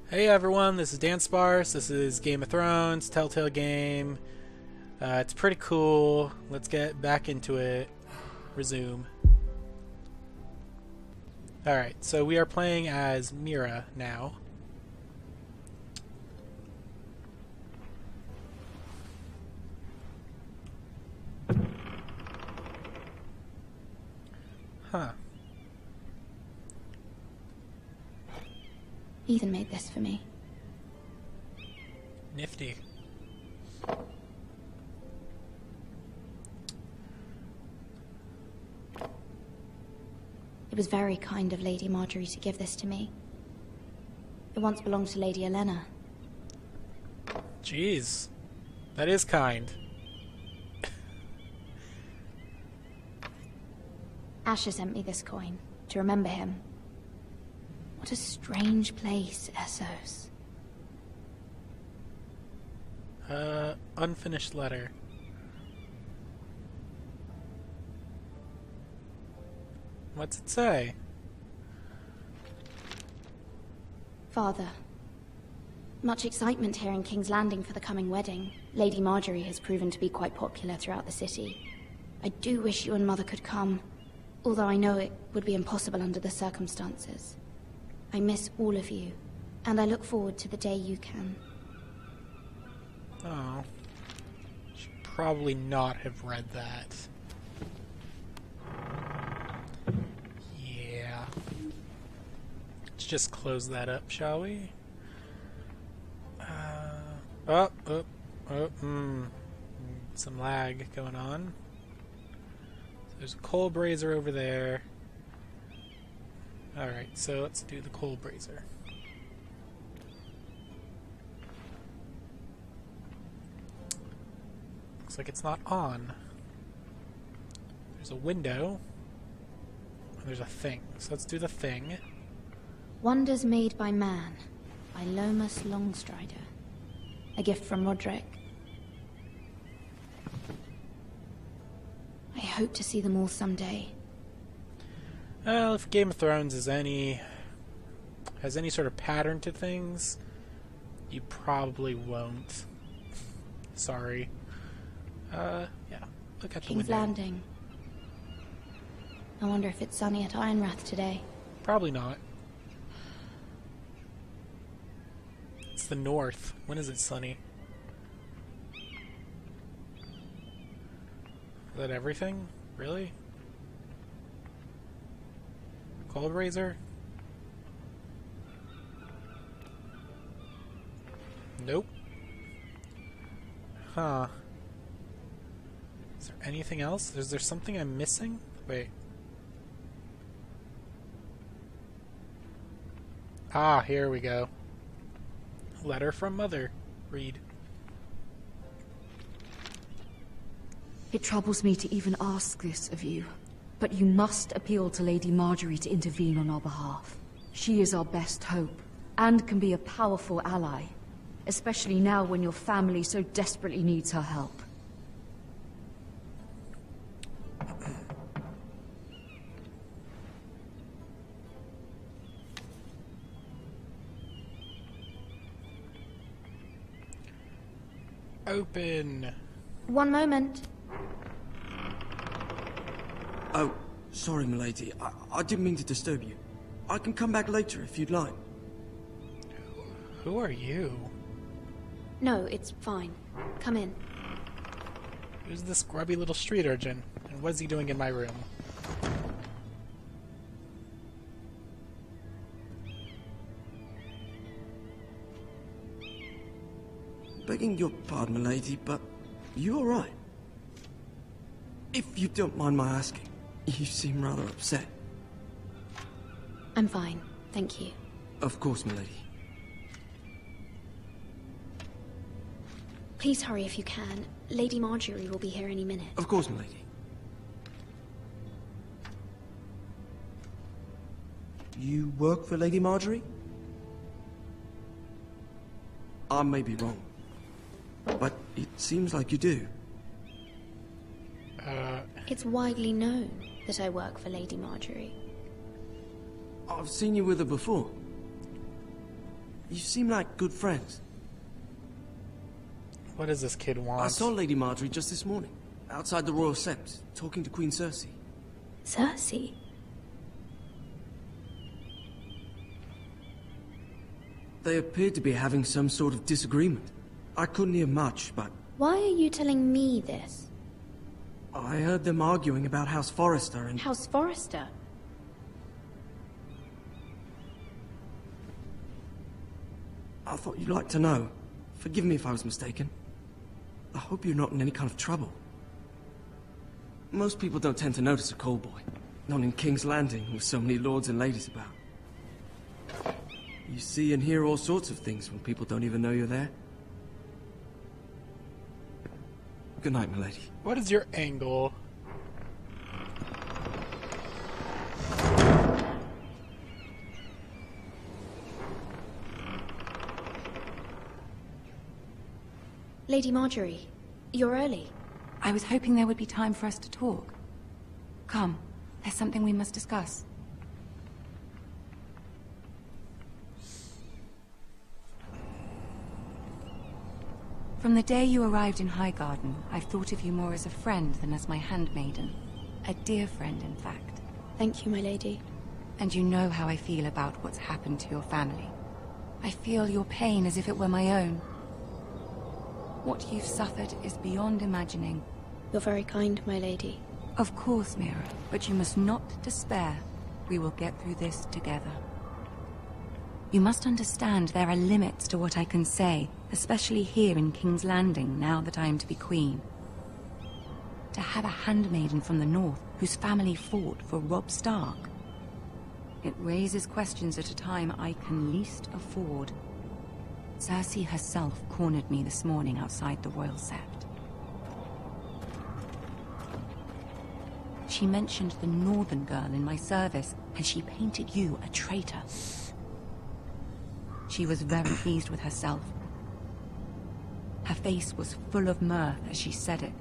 Hey everyone, this is Dansparce. This is Game of Thrones, Telltale game. It's pretty cool. Let's get back into it. Resume. Alright, so we are playing as Mira now. Huh. Ethan made this for me. Nifty. It was very kind of Lady Marjorie to give this to me. It once belonged to Lady Elena. Jeez. That is kind. Asher sent me this coin to remember him. What a strange place, Essos. Unfinished letter. What's it say? Father, much excitement here in King's Landing for the coming wedding. Lady Marjorie has proven to be quite popular throughout the city. I do wish you and Mother could come, although I know it would be impossible under the circumstances. I miss all of you, and I look forward to the day you can. Oh. Should probably not have read that. Yeah. Let's just close that up, shall we? Some lag going on. There's a coal brazier over there. Alright, so let's do the coal brazier. Looks like it's not on. There's a window. And there's a thing. So let's do the thing. Wonders Made by Man, by Lomas Longstrider. A gift from Roderick. I hope to see them all someday. Well, if Game of Thrones has any sort of pattern to things, you probably won't. Sorry. Yeah. Look at the King's window. Landing. I wonder if it's sunny at Ironrath today. Probably not. It's the north. When is it sunny? Is that everything? Really? Cold razor? Nope. Huh. Is there anything else? Is there something I'm missing? Wait. Ah, here we go. Letter from Mother. Read. It troubles me to even ask this of you, but you must appeal to Lady Marjorie to intervene on our behalf. She is our best hope, and can be a powerful ally, especially now when your family so desperately needs her help. Open. One moment. Oh, sorry, milady. I didn't mean to disturb you. I can come back later if you'd like. Who are you? No, it's fine. Come in. Who's this grubby little street urchin? And what is he doing in my room? Begging your pardon, milady, but you all right? If you don't mind my asking, you seem rather upset. I'm fine, thank you. Of course, milady. Please hurry if you can. Lady Marjorie will be here any minute. Of course, milady. You work for Lady Marjorie? I may be wrong, but it seems like you do. It's widely known that I work for Lady Marjorie. I've seen you with her before. You seem like good friends. What does this kid want? I saw Lady Marjorie just this morning, outside the Royal Sept, talking to Queen Cersei. Cersei? They appeared to be having some sort of disagreement. I couldn't hear much, but Why are you telling me this? I heard them arguing about House Forrester and... House Forrester? I thought you'd like to know. Forgive me if I was mistaken. I hope you're not in any kind of trouble. Most people don't tend to notice a call boy. Not in King's Landing, with so many lords and ladies about. You see and hear all sorts of things when people don't even know you're there. Good night, milady. What is your angle? Lady Marjorie, you're early. I was hoping there would be time for us to talk. Come, there's something we must discuss. From the day you arrived in Highgarden, I've thought of you more as a friend than as my handmaiden. A dear friend, in fact. Thank you, my lady. And you know how I feel about what's happened to your family. I feel your pain as if it were my own. What you've suffered is beyond imagining. You're very kind, my lady. Of course, Mira, but you must not despair. We will get through this together. You must understand there are limits to what I can say, especially here in King's Landing, now that I am to be queen. To have a handmaiden from the north whose family fought for Robb Stark. It raises questions at a time I can least afford. Cersei herself cornered me this morning outside the Royal Sept. She mentioned the northern girl in my service, and she painted you a traitor. She was very pleased with herself. Her face was full of mirth as she said it.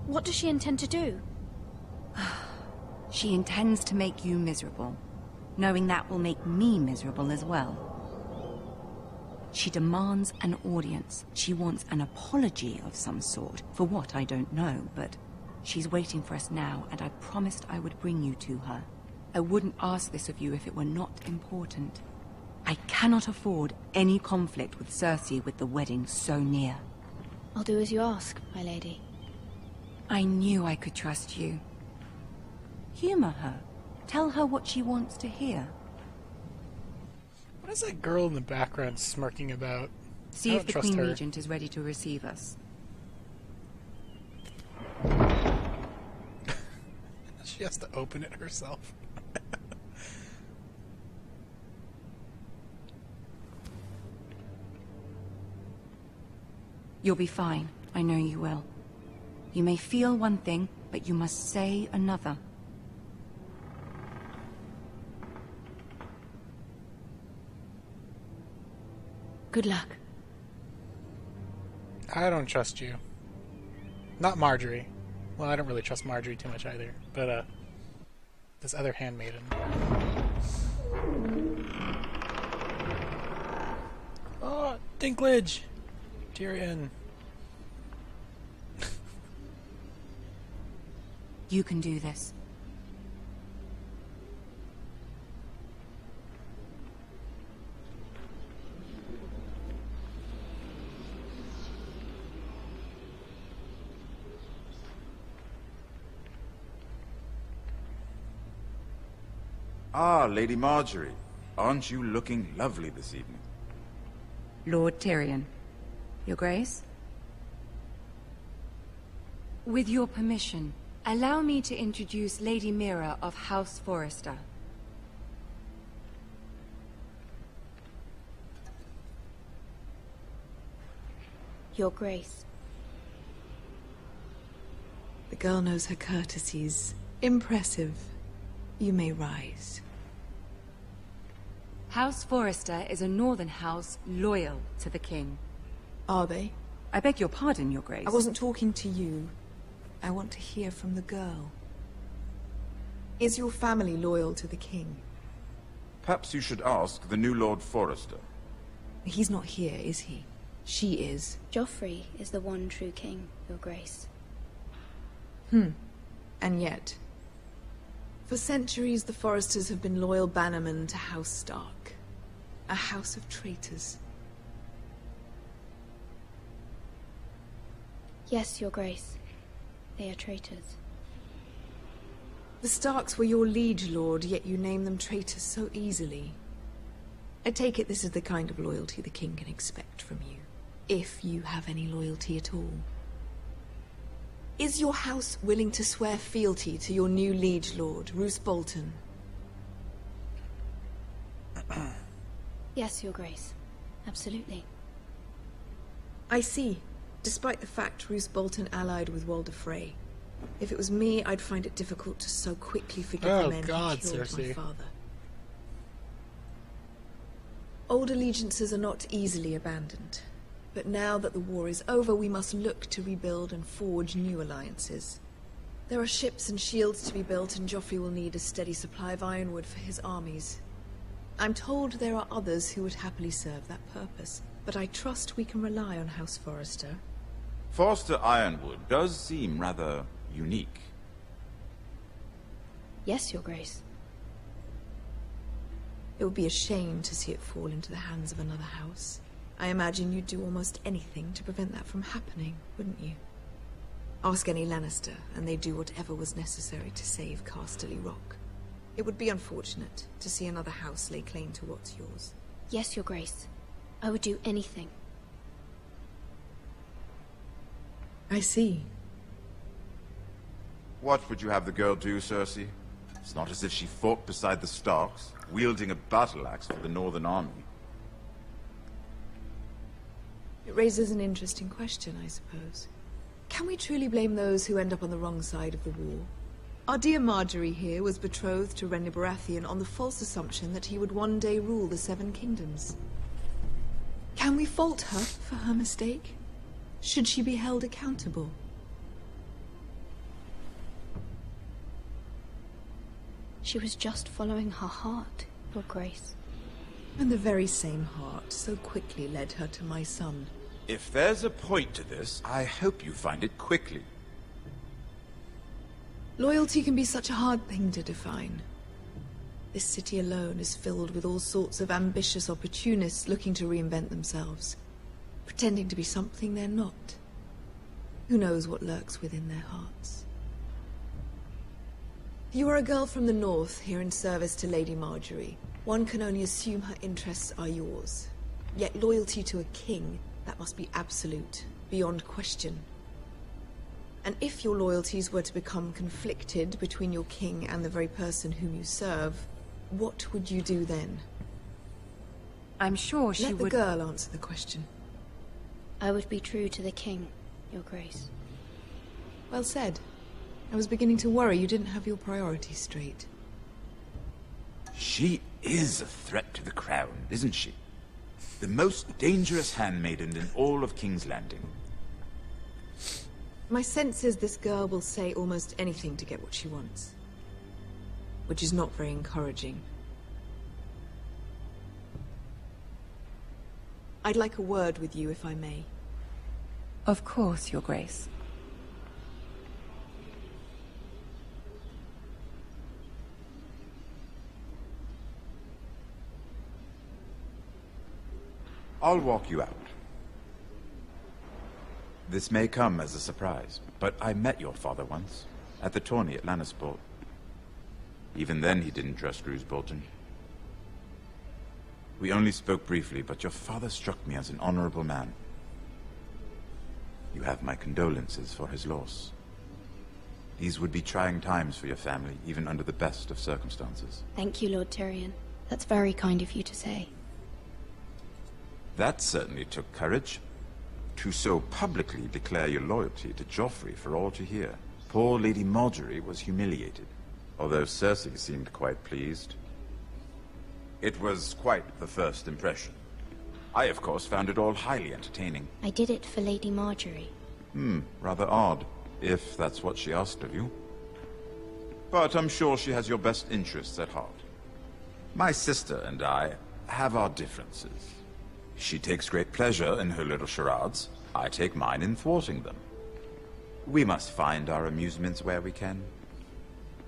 What does she intend to do? She intends to make you miserable, knowing that will make me miserable as well. She demands an audience. She wants an apology of some sort. For what, I don't know, but she's waiting for us now, and I promised I would bring you to her. I wouldn't ask this of you if it were not important. I cannot afford any conflict with Cersei with the wedding so near. I'll do as you ask, my lady. I knew I could trust you. Humor her. Tell her what she wants to hear. What is that girl in the background smirking about? See I if don't the trust Queen her. Regent is ready to receive us. She has to open it herself. You'll be fine. I know you will. You may feel one thing, but you must say another. Good luck. I don't trust you. Not Marjorie. Well, I don't really trust Marjorie too much either. But, this other handmaiden. Oh, Dinklage! Tyrion. You can do this. Ah, Lady Marjorie. Aren't you looking lovely this evening? Lord Tyrion. Your Grace? With your permission, allow me to introduce Lady Mira of House Forrester. Your Grace. The girl knows her courtesies. Impressive. You may rise. House Forrester is a northern house loyal to the king. Are they? I beg your pardon, Your Grace. I wasn't talking to you. I want to hear from the girl. Is your family loyal to the king? Perhaps you should ask the new Lord Forrester. He's not here, is he? She is. Joffrey is the one true king, Your Grace. And yet, for centuries the Foresters have been loyal bannermen to House Stark. A house of traitors. Yes, Your Grace. They are traitors. The Starks were your liege lord, yet you name them traitors so easily. I take it this is the kind of loyalty the king can expect from you. If you have any loyalty at all. Is your house willing to swear fealty to your new liege lord, Roose Bolton? Yes, Your Grace. Absolutely. I see. Despite the fact Roose Bolton allied with Walder Frey. If it was me, I'd find it difficult to so quickly forgive the men who killed my father. Old allegiances are not easily abandoned. But now that the war is over, we must look to rebuild and forge new alliances. There are ships and shields to be built, and Joffrey will need a steady supply of ironwood for his armies. I'm told there are others who would happily serve that purpose, but I trust we can rely on House Forrester. Forster Ironwood does seem rather unique. Yes, Your Grace. It would be a shame to see it fall into the hands of another house. I imagine you'd do almost anything to prevent that from happening, wouldn't you? Ask any Lannister, and they'd do whatever was necessary to save Casterly Rock. It would be unfortunate to see another house lay claim to what's yours. Yes, Your Grace. I would do anything. I see. What would you have the girl do, Cersei? It's not as if she fought beside the Starks, wielding a battle axe for the Northern Army. It raises an interesting question, I suppose. Can we truly blame those who end up on the wrong side of the war? Our dear Marjorie here was betrothed to Renly Baratheon on the false assumption that he would one day rule the Seven Kingdoms. Can we fault her for her mistake? Should she be held accountable? She was just following her heart, Your Grace. And the very same heart so quickly led her to my son. If there's a point to this, I hope you find it quickly. Loyalty can be such a hard thing to define. This city alone is filled with all sorts of ambitious opportunists looking to reinvent themselves, pretending to be something they're not. Who knows what lurks within their hearts? You are a girl from the north, here in service to Lady Marjorie. One can only assume her interests are yours. Yet loyalty to a king, that must be absolute, beyond question. And if your loyalties were to become conflicted between your king and the very person whom you serve, what would you do then? I'm sure she would... Let the girl answer the question. I would be true to the king, Your Grace. Well said. I was beginning to worry you didn't have your priorities straight. She is a threat to the crown, isn't she? The most dangerous handmaiden in all of King's Landing. My sense is this girl will say almost anything to get what she wants. Which is not very encouraging. I'd like a word with you, if I may. Of course, Your Grace. I'll walk you out. This may come as a surprise, but I met your father once, at the tourney at Lannisport. Even then he didn't trust Roose Bolton. We only spoke briefly, but your father struck me as an honorable man. You have my condolences for his loss. These would be trying times for your family, even under the best of circumstances. Thank you, Lord Tyrion. That's very kind of you to say. That certainly took courage. To so publicly declare your loyalty to Joffrey for all to hear. Poor Lady Marjorie was humiliated, although Cersei seemed quite pleased. It was quite the first impression. I, of course, found it all highly entertaining. I did it for Lady Marjorie. Rather odd, if that's what she asked of you. But I'm sure she has your best interests at heart. My sister and I have our differences. She takes great pleasure in her little charades. I take mine in thwarting them. We must find our amusements where we can.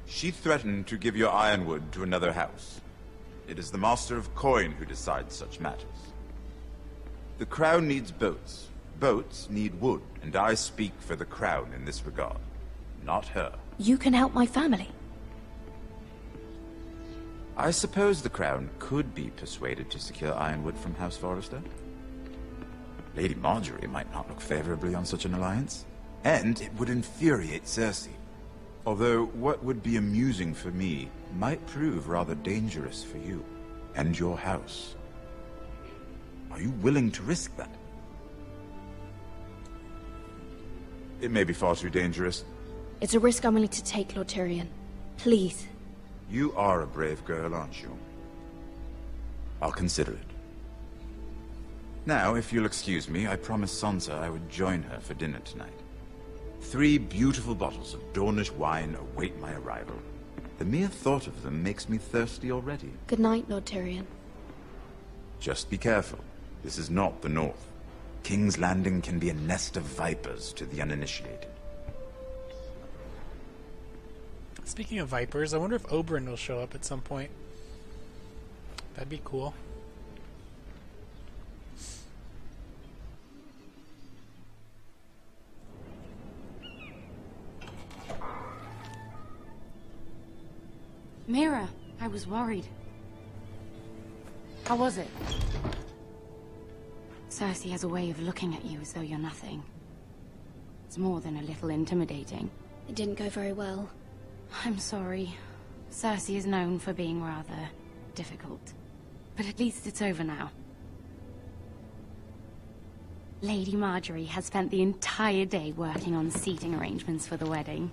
She threatened to give your ironwood to another house. It is the Master of Coin who decides such matters. The Crown needs boats. Boats need wood, and I speak for the Crown in this regard. Not her. You can help my family. I suppose the Crown could be persuaded to secure ironwood from House Forrester. Lady Marjorie might not look favorably on such an alliance, and it would infuriate Cersei. Although what would be amusing for me might prove rather dangerous for you and your house. Are you willing to risk that? It may be far too dangerous. It's a risk I'm willing to take, Lord Tyrion. Please. You are a brave girl, aren't you? I'll consider it. Now, if you'll excuse me, I promised Sansa I would join her for dinner tonight. 3 beautiful bottles of Dornish wine await my arrival. The mere thought of them makes me thirsty already. Good night, Lord Tyrion. Just be careful. This is not the North. King's Landing can be a nest of vipers to the uninitiated. Speaking of vipers, I wonder if Oberyn will show up at some point. That'd be cool. Mira, I was worried. How was it? Cersei has a way of looking at you as though you're nothing. It's more than a little intimidating. It didn't go very well. I'm sorry. Cersei is known for being rather difficult. But at least it's over now. Lady Marjorie has spent the entire day working on seating arrangements for the wedding.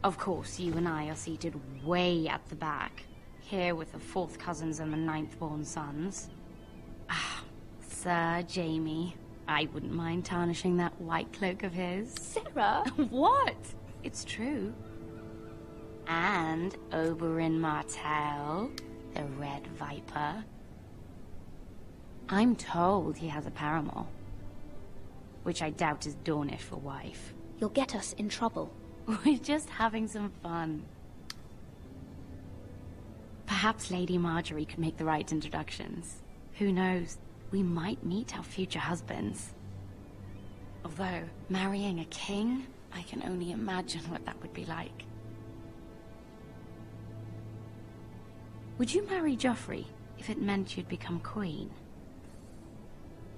Of course, you and I are seated way at the back, here with the 4th cousins and the 9th-born sons. Ah, Sir Jaime. I wouldn't mind tarnishing that white cloak of his. Sarah! What? It's true. And Oberyn Martell, the Red Viper. I'm told he has a paramour, which I doubt is Dornish for wife. You'll get us in trouble. We're just having some fun. Perhaps Lady Marjorie could make the right introductions. Who knows? We might meet our future husbands. Although, marrying a king, I can only imagine what that would be like. Would you marry Joffrey if it meant you'd become queen?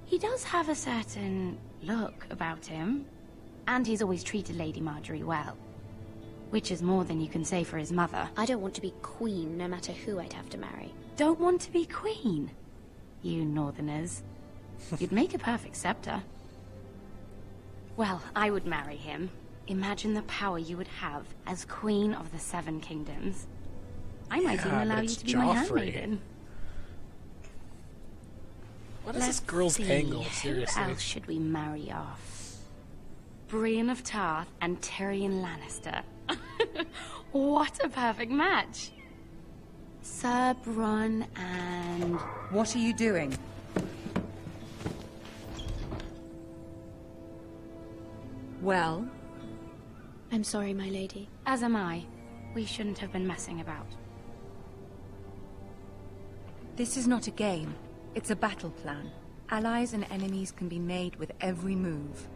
He does have a certain look about him. And he's always treated Lady Marjorie well. Which is more than you can say for his mother. I don't want to be queen, no matter who I'd have to marry. Don't want to be queen? You northerners. You'd make a perfect scepter. Well, I would marry him. Imagine the power you would have as Queen of the 7 Kingdoms. I might even allow you to be my handmaiden. What is this girl's angle, seriously? Who else should we marry off? Brienne of Tarth and Tyrion Lannister. What a perfect match! Sir Bronn and... What are you doing? Well? I'm sorry, my lady. As am I. We shouldn't have been messing about. This is not a game. It's a battle plan. Allies and enemies can be made with every move.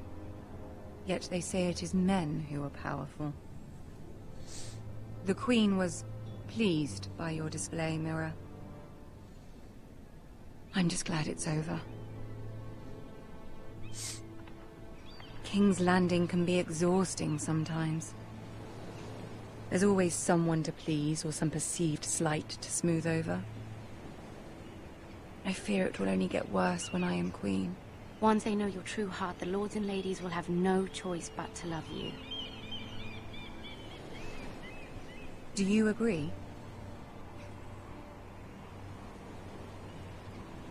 Yet they say it is men who are powerful. The Queen was pleased by your display, Mira. I'm just glad it's over. King's Landing can be exhausting sometimes. There's always someone to please or some perceived slight to smooth over. I fear it will only get worse when I am Queen. Once they know your true heart, the lords and ladies will have no choice but to love you. Do you agree?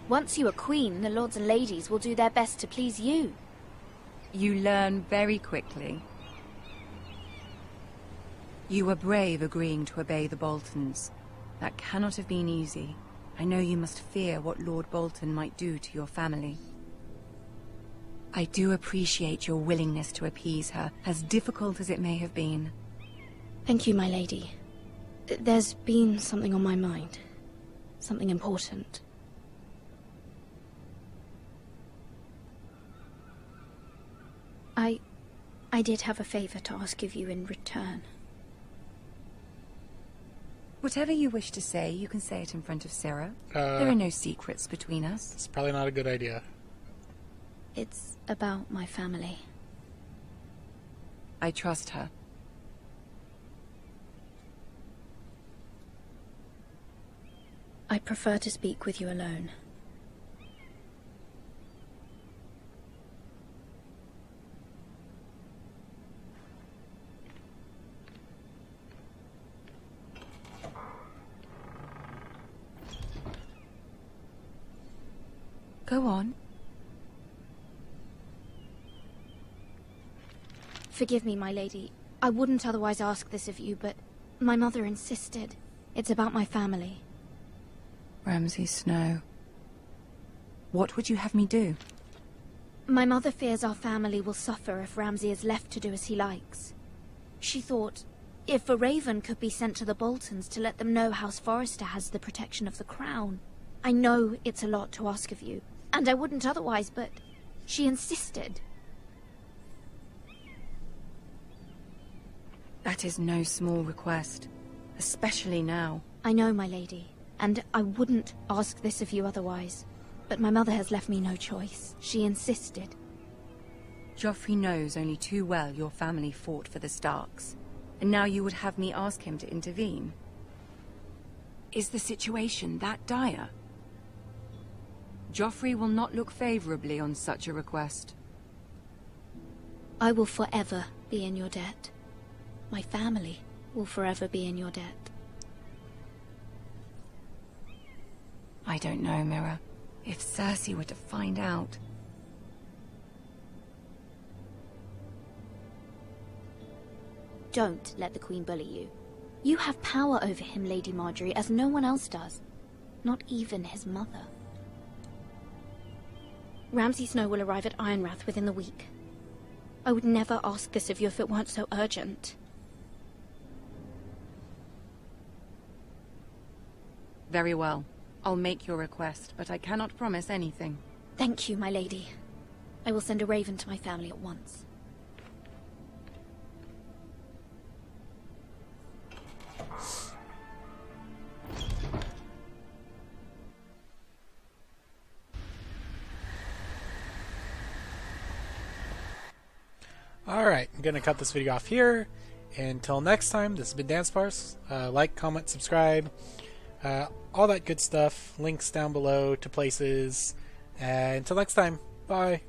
Once you are queen, the lords and ladies will do their best to please you. You learn very quickly. You were brave agreeing to obey the Boltons. That cannot have been easy. I know you must fear what Lord Bolton might do to your family. I do appreciate your willingness to appease her, as difficult as it may have been. Thank you, my lady. There's been something on my mind. Something important. I did have a favor to ask of you in return. Whatever you wish to say, you can say it in front of Sarah. There are no secrets between us. It's probably not a good idea. It's about my family. I trust her. I prefer to speak with you alone. Go on. Forgive me, my lady. I wouldn't otherwise ask this of you, but my mother insisted. It's about my family. Ramsay Snow. What would you have me do? My mother fears our family will suffer if Ramsay is left to do as he likes. She thought, if a raven could be sent to the Boltons to let them know House Forrester has the protection of the crown. I know it's a lot to ask of you, and I wouldn't otherwise, but she insisted. That is no small request, especially now. I know, my lady, and I wouldn't ask this of you otherwise. But my mother has left me no choice. She insisted. Joffrey knows only too well your family fought for the Starks, and now you would have me ask him to intervene. Is the situation that dire? Joffrey will not look favorably on such a request. I will forever be in your debt. My family will forever be in your debt. I don't know, Mira. If Cersei were to find out... Don't let the Queen bully you. You have power over him, Lady Marjorie, as no one else does. Not even his mother. Ramsay Snow will arrive at Ironrath within the week. I would never ask this of you if it weren't so urgent. Very well. I'll make your request, but I cannot promise anything. Thank you, my lady. I will send a raven to my family at once. Alright, I'm going to cut this video off here. Until next time, this has been Dansparce. Like, comment, subscribe. All that good stuff. Links down below to places. Until next time, bye.